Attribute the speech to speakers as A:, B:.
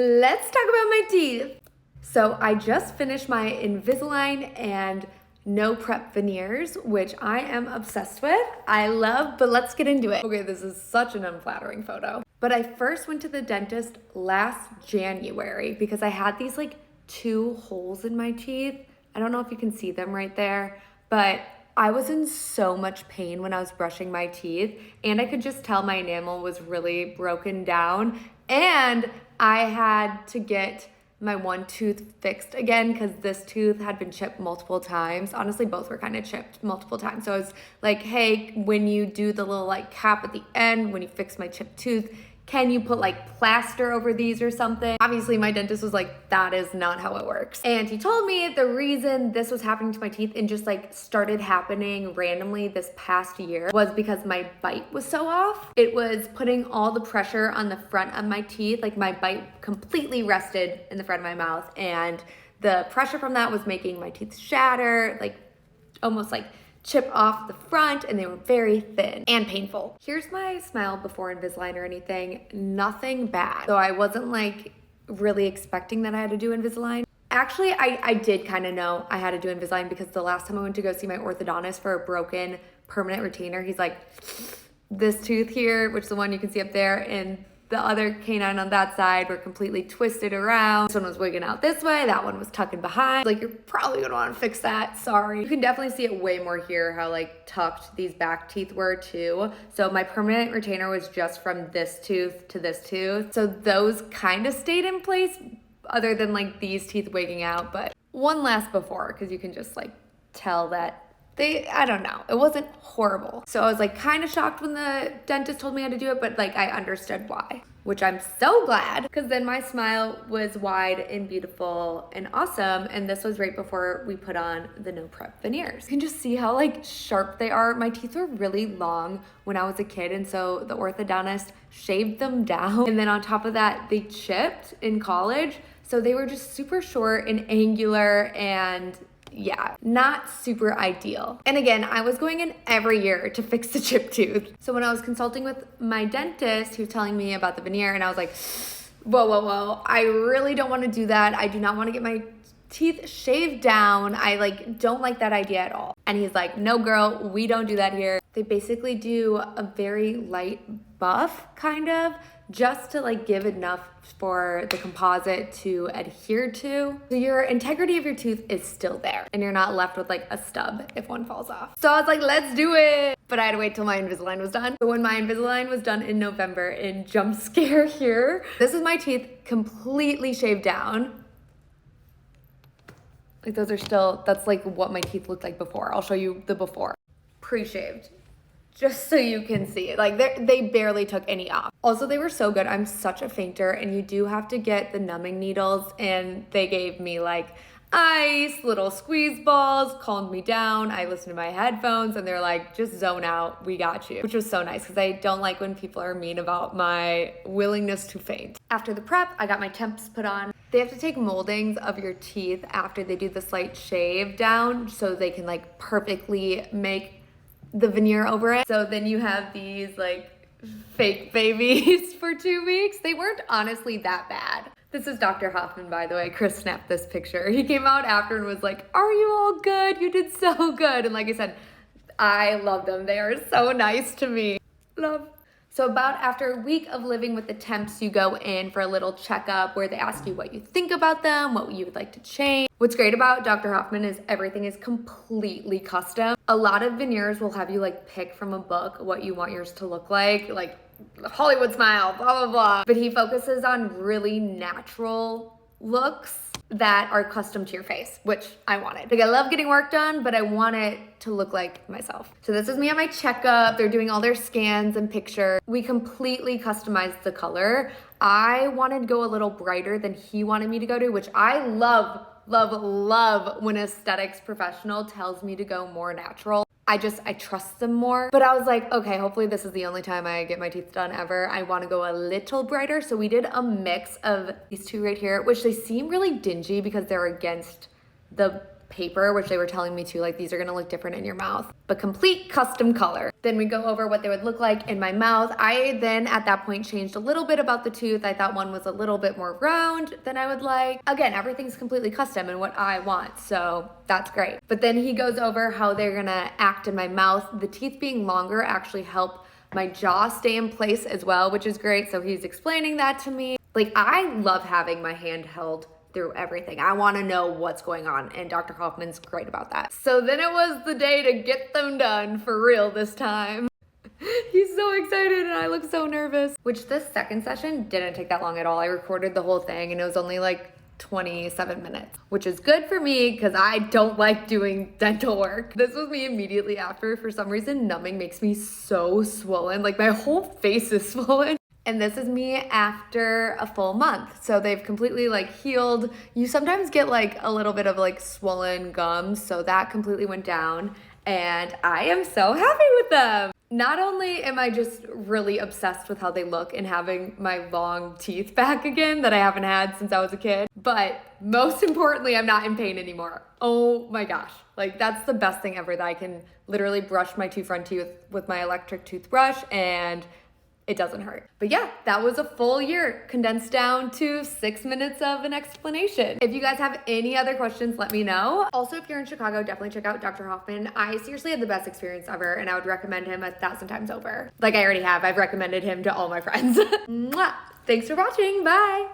A: Let's talk about my teeth. So I just finished my Invisalign and no prep veneers, which I am obsessed with. I love, but let's get into it. Okay, this is such an unflattering photo. But I first went to the dentist last January because I had these like 2 holes in my teeth. I don't know if you can see them right there, but I was in so much pain when I was brushing my teeth, and I could just tell my enamel was really broken down, and I had to get my one tooth fixed again because this tooth had been chipped multiple times. Honestly, both were kind of chipped multiple times. So I was like, hey, when you do the little like cap at the end, when you fix my chipped tooth, can you put like plaster over these or something? Obviously, my dentist was like, that is not how it works. And he told me the reason this was happening to my teeth and just like started happening randomly this past year was because my bite was so off. It was putting all the pressure on the front of my teeth. Like my bite completely rested in the front of my mouth, and the pressure from that was making my teeth shatter, like almost like chip off the front, and they were very thin and painful. Here's my smile before Invisalign or anything. Nothing bad. So I wasn't like really expecting that I had to do Invisalign. Actually, I did kind of know I had to do Invisalign because the last time I went to go see my orthodontist for a broken permanent retainer, he's like, this tooth here, which is the one you can see up there, and the other canine on that side were completely twisted around. This one was wigging out this way, that one was tucking behind. Like, you're probably gonna wanna fix that, sorry. You can definitely see it way more here, how like tucked these back teeth were too. So my permanent retainer was just from this tooth to this tooth. So those kind of stayed in place other than like these teeth wigging out, but one last before, because you can just like tell that I don't know, it wasn't horrible. So I was like kind of shocked when the dentist told me how to do it, but like I understood why, which I'm so glad, because then my smile was wide and beautiful and awesome. And this was right before we put on the no prep veneers. You can just see how like sharp they are. My teeth were really long when I was a kid, and so the orthodontist shaved them down. And then on top of that, they chipped in college. So they were just super short and angular, and yeah, not super ideal. And again, I was going in every year to fix the chipped tooth. So when I was consulting with my dentist, he was telling me about the veneer, and I was like, whoa, I really don't want to do that. I do not want to get my teeth shaved down. I like don't like that idea at all. And he's like, no girl, we don't do that here. They basically do a very light buff kind of, just to like give enough for the composite to adhere to. So your integrity of your tooth is still there, and you're not left with like a stub if one falls off. So I was like, let's do it. But I had to wait till my Invisalign was done. So when my Invisalign was done in November, in jump scare here, this is my teeth completely shaved down. Like those are still, that's like what my teeth looked like before. I'll show you the before. Pre-shaved, just so you can see it. Like they barely took any off. Also, they were so good. I'm such a fainter, and you do have to get the numbing needles, and they gave me like ice, little squeeze balls, calmed me down. I listened to my headphones, and they're like, just zone out, we got you, which was so nice because I don't like when people are mean about my willingness to faint. After the prep, I got my temps put on. They have to take moldings of your teeth after they do the slight shave down so they can like perfectly make the veneer over it. So then you have these like fake babies for 2 weeks. They weren't honestly that bad. This is Dr. Hoffman, by the way. Chris snapped this picture. He came out after and was like, are you all good? You did so good. And like I said, I love them. They are so nice to me. Love. So about after a week of living with the temps, you go in for a little checkup where they ask you what you think about them, what you would like to change. What's great about Dr. Hoffman is everything is completely custom. A lot of veneers will have you like pick from a book what you want yours to look like Hollywood smile, blah, blah, blah. But he focuses on really natural looks that are custom to your face, which I wanted. Like I love getting work done, but I want it to look like myself. So this is me at my checkup. They're doing all their scans and pictures. We completely customized the color. I wanted to go a little brighter than he wanted me to go to, which I love when an aesthetics professional tells me to go more natural. I trust them more. But I was like, okay, hopefully this is the only time I get my teeth done ever. I want to go a little brighter. So we did a mix of these two right here, which they seem really dingy because they're against the paper, which they were telling me to, like, these are gonna look different in your mouth, but complete custom color. Then we go over what they would look like in my mouth. I then at that point changed a little bit about the tooth. I thought one was a little bit more round than I would like. Again, everything's completely custom and what I want, so that's great. But then he goes over how they're gonna act in my mouth. The teeth being longer actually help my jaw stay in place as well, which is great. So he's explaining that to me. Like, I love having my hand held through everything. I want to know what's going on, and Dr. Hoffman's great about that. So then it was the day to get them done for real this time. He's so excited and I look so nervous. Which this second session didn't take that long at all. I recorded the whole thing and it was only like 27 minutes, which is good for me because I don't like doing dental work. This was me immediately after. For some reason, numbing makes me so swollen. Like, my whole face is swollen. And this is me after a full month. So they've completely like healed. You sometimes get like a little bit of like swollen gums. So that completely went down and I am so happy with them. Not only am I just really obsessed with how they look and having my long teeth back again that I haven't had since I was a kid, but most importantly, I'm not in pain anymore. Oh my gosh. Like, that's the best thing ever, that I can literally brush my two front teeth with my electric toothbrush and it doesn't hurt. But yeah, that was a full year condensed down to 6 minutes of an explanation. If you guys have any other questions, let me know. Also, if you're in Chicago, definitely check out Dr. Hoffman. I seriously had the best experience ever and I would recommend him 1,000 times over. Like I already have, I've recommended him to all my friends. Mwah! Thanks for watching, bye.